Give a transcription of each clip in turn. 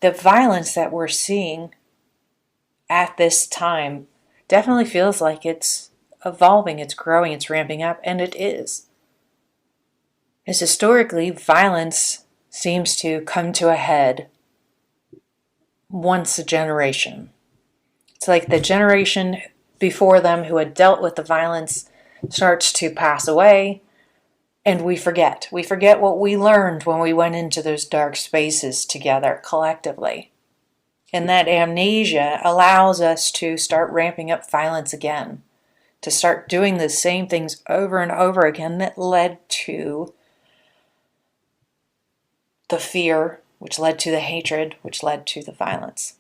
The violence that we're seeing at this time definitely feels like it's evolving, it's growing, it's ramping up, and it is. As historically, violence seems to come to a head once a generation. It's like the generation before them who had dealt with the violence starts to pass away, and we forget. We forget what we learned when we went into those dark spaces together collectively. And that amnesia allows us to start ramping up violence again, to start doing the same things over and over again that led to the fear, which led to the hatred, which led to the violence.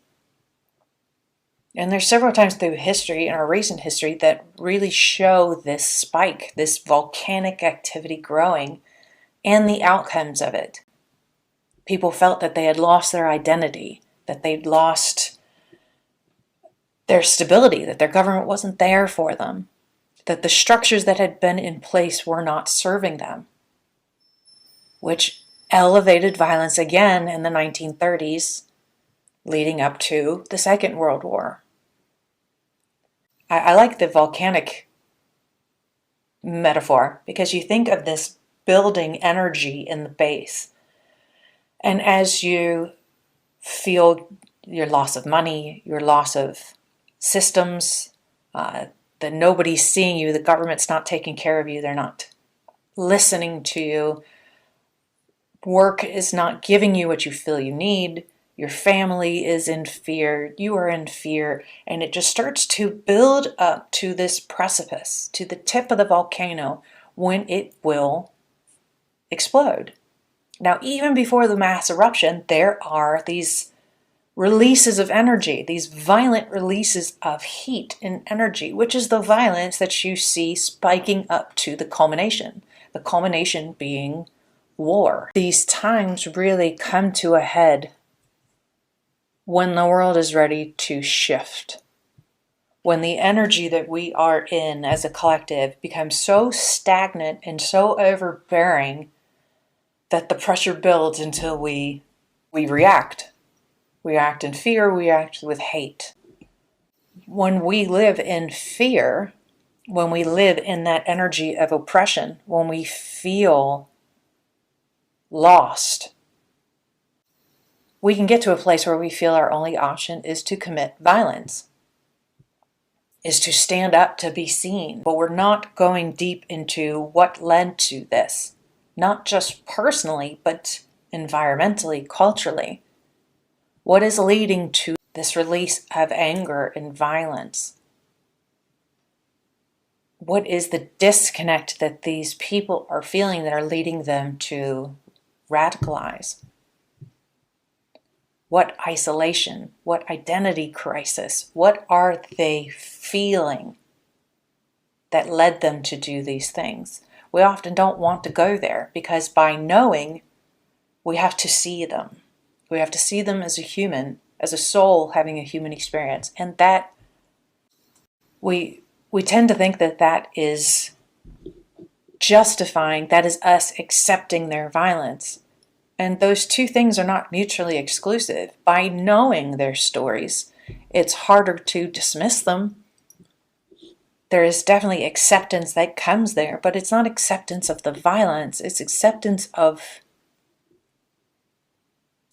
And there's several times through history, in our recent history, that really show this spike, this volcanic activity growing, and the outcomes of it. People felt that they had lost their identity, that they'd lost their stability, that their government wasn't there for them, that the structures that had been in place were not serving them, which elevated violence again in the 1930s, leading up to the Second World War. I like the volcanic metaphor because you think of this building energy in the base. And as you feel your loss of money, your loss of systems, that nobody's seeing you, the government's not taking care of you, they're not listening to you, work is not giving you what you feel you need, your family is in fear, you are in fear, and it just starts to build up to this precipice, to the tip of the volcano, when it will explode. Now, even before the mass eruption, there are these releases of energy, these violent releases of heat and energy, which is the violence that you see spiking up to the culmination being war. These times really come to a head when the world is ready to shift, when the energy that we are in as a collective becomes so stagnant and so overbearing that the pressure builds until we react. We act in fear, we act with hate. When we live in fear, when we live in that energy of oppression, when we feel lost, we can get to a place where we feel our only option is to commit violence, is to stand up to be seen. But we're not going deep into what led to this, not just personally, but environmentally, culturally. What is leading to this release of anger and violence? What is the disconnect that these people are feeling that are leading them to radicalize? What isolation? What identity crisis? What are they feeling that led them to do these things? We often don't want to go there because by knowing, we have to see them. We have to see them as a human, as a soul having a human experience. And that we tend to think that that is justifying, that is us accepting their violence. And those two things are not mutually exclusive. By knowing their stories, it's harder to dismiss them. There is definitely acceptance that comes there, but it's not acceptance of the violence, it's acceptance of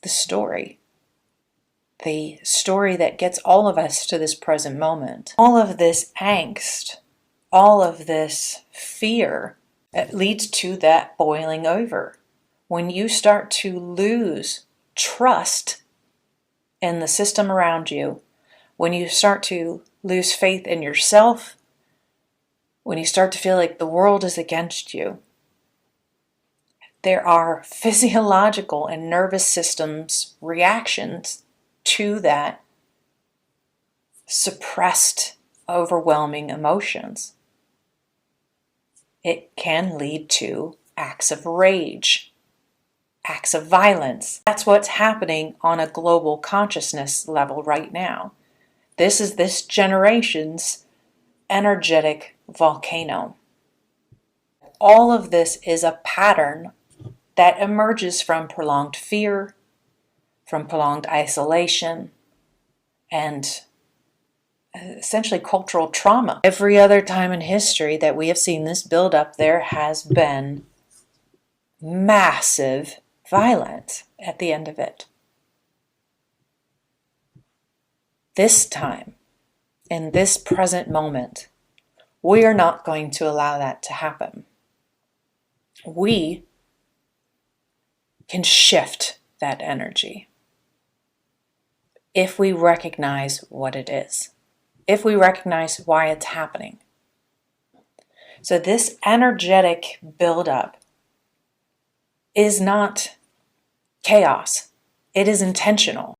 the story that gets all of us to this present moment. All of this angst, all of this fear, it leads to that boiling over. When you start to lose trust in the system around you, when you start to lose faith in yourself, when you start to feel like the world is against you, there are physiological and nervous systems reactions to that suppressed, overwhelming emotions. It can lead to acts of rage, acts of violence. That's what's happening on a global consciousness level right now. This is this generation's energetic volcano. All of this is a pattern that emerges from prolonged fear, from prolonged isolation and essentially cultural trauma. Every other time in history that we have seen this buildup, there has been massive violence at the end of it. This time, in this present moment, we are not going to allow that to happen. We can shift that energy if we recognize what it is, if we recognize why it's happening. So this energetic buildup is not chaos. It is intentional.